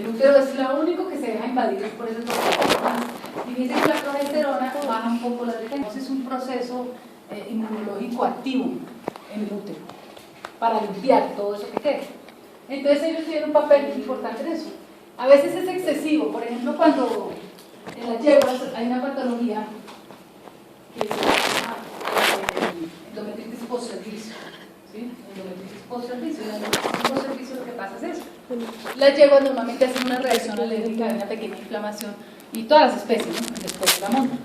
El útero es lo único que se deja invadir por esas hormonas. Y dice que la progesterona baja un poco la defensa. Es un proceso inmunológico activo en el útero para limpiar todo eso que queda. Entonces ellos tienen un papel importante en eso. A veces es excesivo, por ejemplo, cuando en las yeguas hay una patología que se llama endometritis postservicio. ¿Sí? Endometritis postservicio. La endometritis postservicio lo que pasa es eso. Las yeguas normalmente hacen una reacción alérgica, una pequeña inflamación, y todas las especies, ¿no? Después de la monta.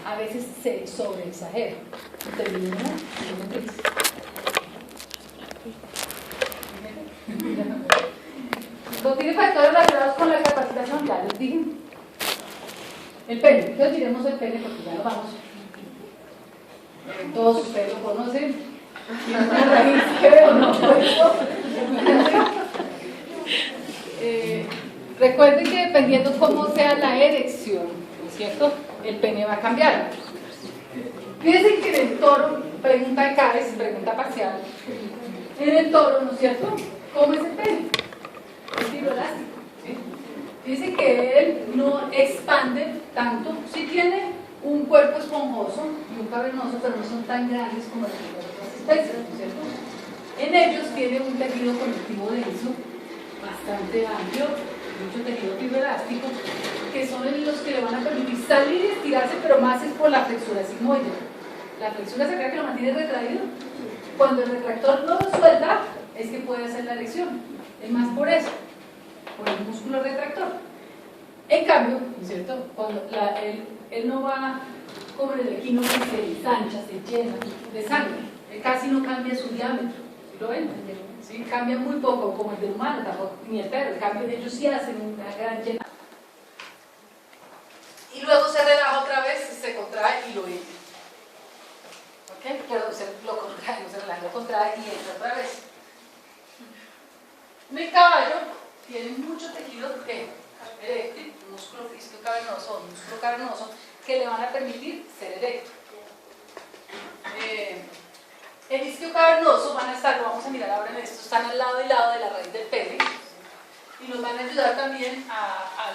A veces se sobreexagera. Termina endometritis. No tiene factores relacionados con la capacitación, ya les dije. El pene, entonces diremos el pene porque ya lo vamos. Todos ustedes lo conocen. Tiene una raíz, creo, no. Recuerden que dependiendo cómo sea la erección, ¿no es cierto? El pene va a cambiar. Fíjense que en el toro, pregunta acá, es pregunta parcial. En el toro, ¿no es cierto? ¿Cómo es el pene? Es hidroelástico, ¿sí? Dice que él no expande tanto, sí tiene un cuerpo esponjoso y un cavernoso, pero no son tan grandes como las otras especies, ¿no es cierto? En ellos tiene un tejido conectivo denso, bastante amplio, mucho tejido fibroelástico, que son los que le van a permitir salir y estirarse, pero más es por la flexura sigmoide. La flexura sacral que lo mantiene retraído. Cuando el retractor no lo suelta, es que puede hacer la erección. Es más por eso, por el músculo retractor. En cambio, ¿no es cierto? Cuando él no va como en el equino que se ensancha, se llena de sangre. Él casi no cambia su diámetro. ¿Sí lo ven? ¿Sí? Cambia muy poco, como el del humano, tampoco, ni el perro. En cambio, ellos sí hacen una gran llenada. Y luego se relaja otra vez, se contrae y lo entra. ¿Ok? Perdón, lo contrae, no se relaja, lo contrae y entra otra vez. El caballo tiene mucho tejido eréctil, músculo isquio cavernoso, músculo cavernoso, que le van a permitir ser erecto. El isquio cavernoso van a estar, lo vamos a mirar ahora en esto, están al lado y lado de la raíz del pene y nos van a ayudar también a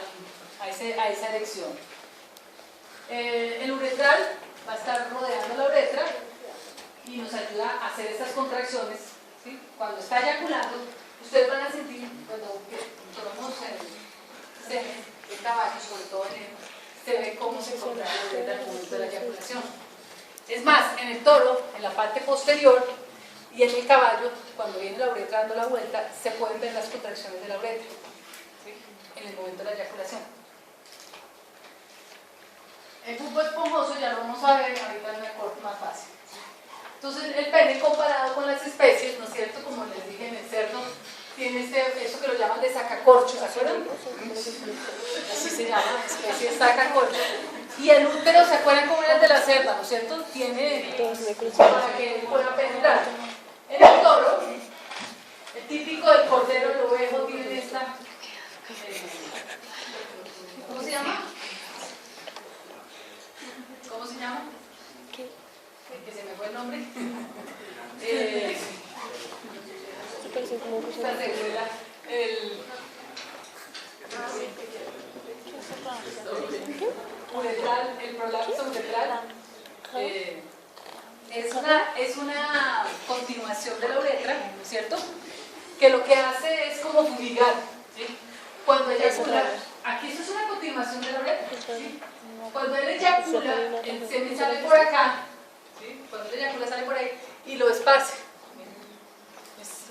esa erección. El uretral va a estar rodeando la uretra y nos ayuda a hacer estas contracciones, ¿sí? Cuando está eyaculando, ustedes van a sentir, cuando tomamos el semen del caballo, sobre todo en él, se ve cómo se contrae la uretra al momento de la eyaculación. Es más, en el toro, en la parte posterior, y en el caballo, cuando viene la uretra dando la vuelta, se pueden ver las contracciones de la uretra, ¿sí? En el momento de la eyaculación. El bulbo esponjoso ya lo vamos a ver ahorita en el corte más fácil. Entonces, el pene comparado con las especies, ¿no es cierto? Como les dije, en el cerdo tiene eso que lo llaman de sacacorcho, ¿se acuerdan? Así se llama, especie de sacacorcho. Y el útero, ¿se acuerdan cómo era el de la cerda, ¿no es cierto? Tiene para que pueda penetrar. En el toro, el típico del cordero, el ovejo, tiene esta, ¿cómo se llama? ¿Cómo se llama? Que se me fue el nombre. Esta regla, el prolapso uretral es una continuación de la uretra, ¿no es cierto? Que lo que hace es como fumigar, ¿sí? Cuando eyacula, aquí esto es una continuación de la uretra, ¿sí? Cuando él eyacula, el semen sale por acá, ¿sí? Cuando él eyacula sale por ahí y lo esparce.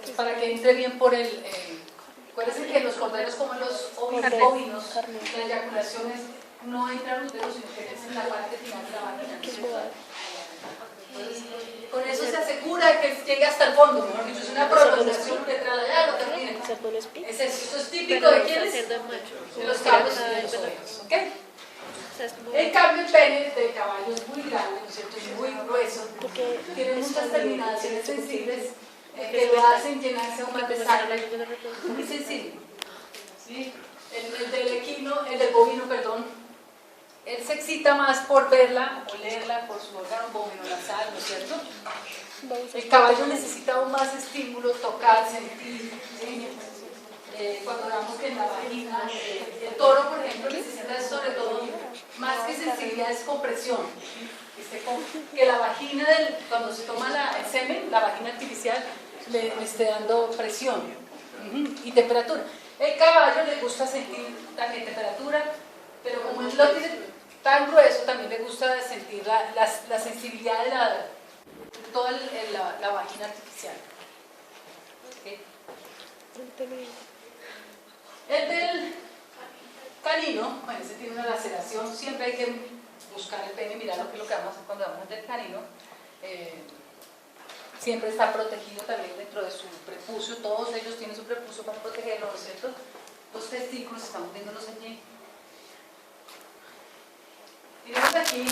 Es para que entre bien por el... acuérdense que los corderos, como los ovinos, la eyaculación es no entra al útero, sino que es en la parte final de la vagina. Entonces, con eso se asegura que llegue hasta el fondo, mejor dicho, es una prolongación uretral, ya lo termina. Es eso, esto es típico de quiénes, de los caballos y de los ovejos, ¿ok? En cambio, el pene del caballo es muy grande, ¿no es cierto? Es muy grueso, tiene muchas terminaciones sensibles que lo hacen llenarse aún más de sangre, muy sensible, ¿sí? El del equino, el del bovino, perdón, él se excita más por verla, olerla, por su órgano bovino-nasal, ¿no es cierto? El caballo necesita aún más estímulo, tocar, sentir, ¿sí? cuando damos que en la vagina, el toro, por ejemplo, necesita sobre todo, más que sensibilidad, es compresión. Que la vagina, cuando se toma el semen, la vagina artificial, le esté dando presión y temperatura. El caballo le gusta sentir también temperatura, pero como él lo tiene tan grueso, también le gusta sentir la sensibilidad de toda la vagina artificial. ¿Okay? El del canino, bueno, ese tiene una laceración, siempre hay que buscar el pene, mirar lo que vamos a hacer cuando vamos del canino. Siempre está protegido también dentro de su prepucio, todos ellos tienen su prepucio para protegerlo, ¿no es cierto? Los testículos, estamos viéndolos allí. Tenemos aquí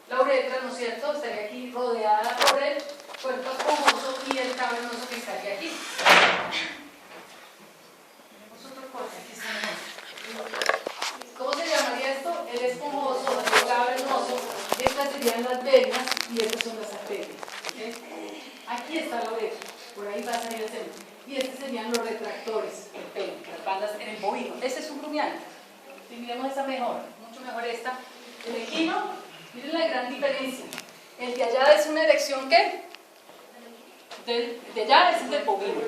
la uretra, ¿no es cierto? Estaría aquí rodeada por el cuerpo esponjoso y el cavernoso que estaría aquí. Tenemos otro corte, aquí está. ¿Cómo se llamaría esto? El esponjoso, el cavernoso. Estas serían las venas y estas son las arterias. ¿Okay? Aquí está la uretra, por ahí va a salir el semen. Y estos serían los retractores del pene, las bandas en el bovino. Este es un rumiante. Si miremos esta mejor, mucho mejor esta. El equino, miren la gran diferencia. El de allá es una erección ¿qué? De allá es el del bovino.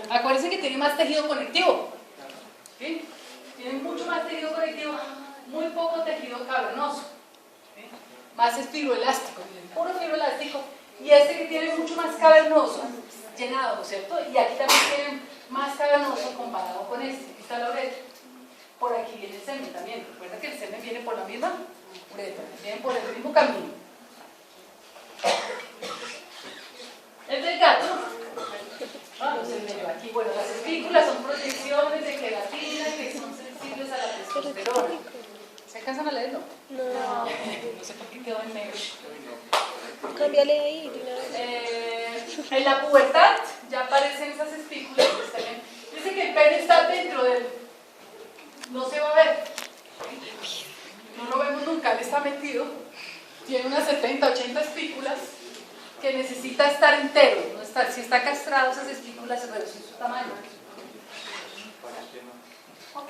Acuérdense que tiene más tejido conectivo. ¿Sí? Tiene mucho más tejido conectivo, muy poco tejido cavernoso. ¿Sí? Más es fibroelástico, puro fibroelástico. Y este que tiene mucho más cavernoso, llenado, ¿no es cierto? Y aquí también tienen más cavernoso comparado con este. Aquí está la uretra. Por aquí viene el semen también. Recuerda que el semen viene por la misma uretra, viene por el mismo camino. El del gato, vamos en medio aquí. Bueno, las espículas son proyecciones de queratina que son sensibles a la testosterona. ¿Se alcanzan a leerlo? No. No sé por qué quedó en negro. Cámbiale ahí. En la pubertad ya aparecen esas espículas. Dice que el pene está dentro del... No se va a ver. No lo vemos nunca, él está metido. Tiene unas 70, 80 espículas que necesita estar entero. No estar, si está castrado, esas espículas se reducen su tamaño. Ok.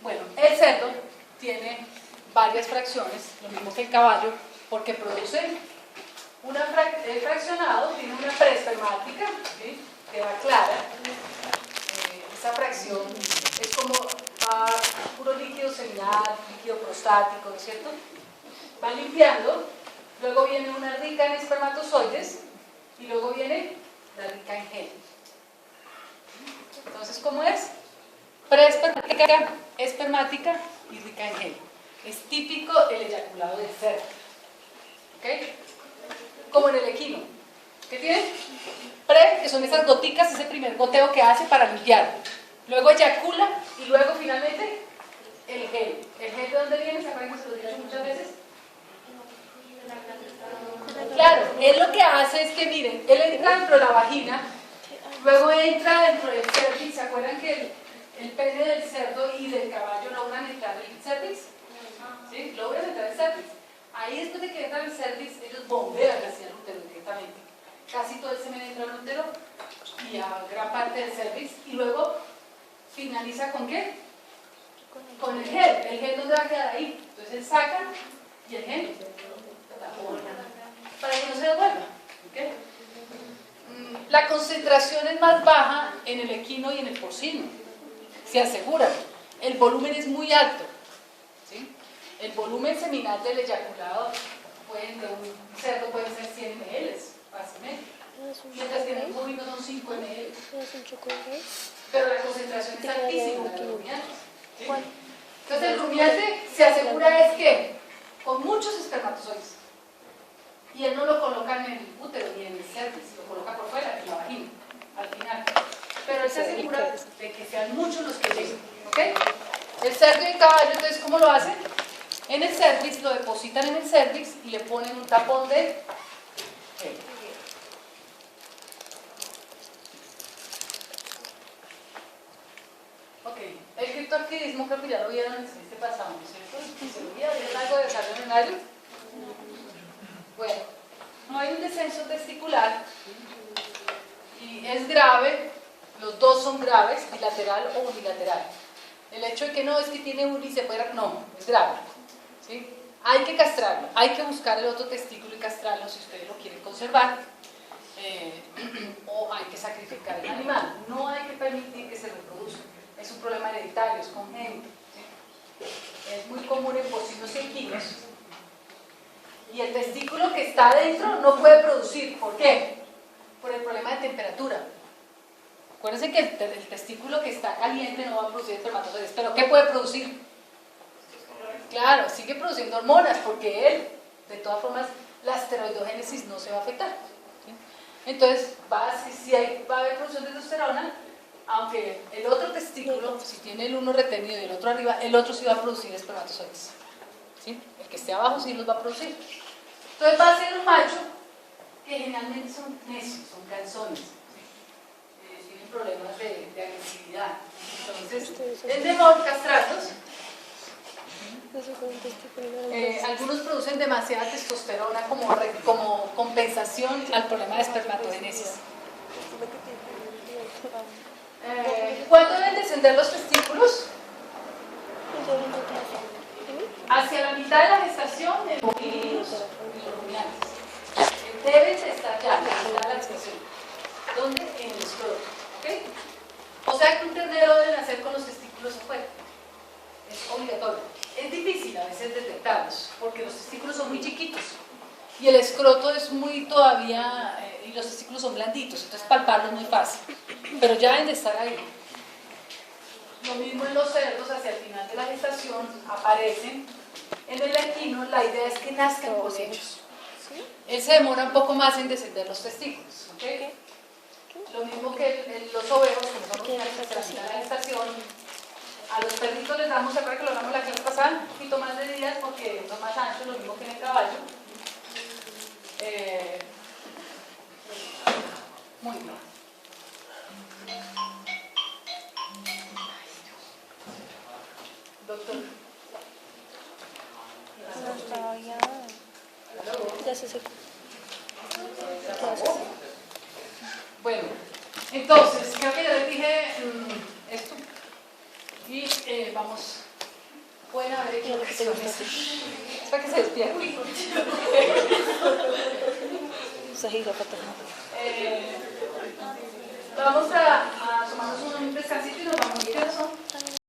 Bueno, el cerdo tiene varias fracciones, lo mismo que el caballo, porque produce el fraccionado, tiene una preespermática, ¿sí? Queda clara. Esa fracción es como puro líquido seminal, líquido prostático, ¿no es cierto? Va limpiando, luego viene una rica en espermatozoides y luego viene la rica en gel. Entonces, ¿cómo es? Preespermática, espermática y rica en gel. Es típico el eyaculado del cerdo. ¿Ok? Como en el equino. ¿Qué tiene? Pre, que son esas goticas, ese primer goteo que hace para limpiar. Luego eyacula y luego finalmente el gel. ¿El gel de dónde viene? ¿Se acuerdan que se lo he dicho muchas veces? Claro, él lo que hace es que, miren, él entra dentro de la vagina, luego entra dentro del cervix. ¿Se acuerdan que el pene del cerdo y del caballo logran entrar en el cervix? ¿Sí? Logran entrar en el cervix. Ahí después de que entran en el cervix, ellos bombean hacia el útero directamente. Casi todo el semen entra al útero y a gran parte del cervix. Y luego finaliza ¿con qué? Con el gel. ¿El gel dónde va a quedar ahí? Entonces él saca y el gel para que no se devuelva. ¿Okay? La concentración es más baja en el equino y en el porcino. Se asegura. El volumen es muy alto. ¿Sí? El volumen seminal del eyaculado de un cerdo puede ser 100 ml fácilmente. Mientras que en el bovino son 5 ml. Pero la concentración es altísima del rumiante. ¿Sí? Entonces el rumiante se asegura es que con muchos espermatozoides. Y él no lo coloca en el útero ni en el cervix, lo coloca por fuera, en la vagina, al final. Pero él se asegura de que sean muchos los que lleguen. ¿Ok? El cerdo y el caballo, entonces, ¿cómo lo hacen? En el cervix, lo depositan en el cervix y le ponen un tapón de gel. Ok, el criptorquidismo creo que ya lo vieron en el semestre pasado, ¿no es cierto? ¿Se olvida? ¿Vieron algo de desarrollo urinario? Bueno, no hay un descenso testicular y es grave, los dos son son graves, bilateral o unilateral. El hecho de que no es que tiene uno y se puede, no, es grave. ¿Sí? Hay que castrarlo, hay que buscar el otro testículo y castrarlo si ustedes lo quieren conservar, o hay que sacrificar el animal. No hay que permitir que se reproduzca. Es un problema hereditario, es congénito. ¿Sí? Es muy común en porcinos y equinos. Y el testículo que está adentro no puede producir. ¿Por qué? Por el problema de temperatura. Acuérdense que el testículo que está caliente no va a producir espermatozoides. ¿Pero qué puede producir? Claro, sigue produciendo hormonas porque él, de todas formas, la esteroidogénesis no se va a afectar. ¿Sí? Entonces, va a haber producción de testosterona, aunque el otro testículo, si tiene el uno retenido y el otro arriba, el otro sí va a producir espermatozoides. ¿Sí? El que esté abajo sí los va a producir. Entonces va a ser un macho que generalmente son necios, son canzones, ¿sí? Tienen problemas de agresividad. Entonces, es mejor castrarlos. Algunos producen demasiada testosterona como compensación al problema de espermatogenesis. ¿Cuándo deben descender los testículos? Hacia la mitad de la gestación en los niños y los rumiantes. Deben de estar ya, en la mitad de la gestación. ¿Dónde? En el escroto. ¿Okay? O sea que un ternero debe nacer con los testículos afuera. Es obligatorio. Es difícil a veces detectarlos, porque los testículos son muy chiquitos y el escroto es muy todavía, y los testículos son blanditos, entonces palparlos es muy fácil, pero ya deben de estar ahí. Lo mismo en los cerdos, hacia el final de la gestación aparecen. En el equino la idea es que nazcan con ellos. Él se demora un poco más en descender los testículos. ¿Okay? Lo mismo que los overos, que son los que hacen hacia la mitad de la gestación. A los perritos les damos, ¿se acuerdan que lo hablamos la clase pasada? Un poquito más de días porque son más anchos, lo mismo que en el caballo. Muy bien. Doctor. Ya se secó. Bueno, entonces, creo que ya les dije esto. Y vamos, pueden haber equivocaciones. Es para que se despierten. Vamos a tomarnos un descansito y nos vamos a ir.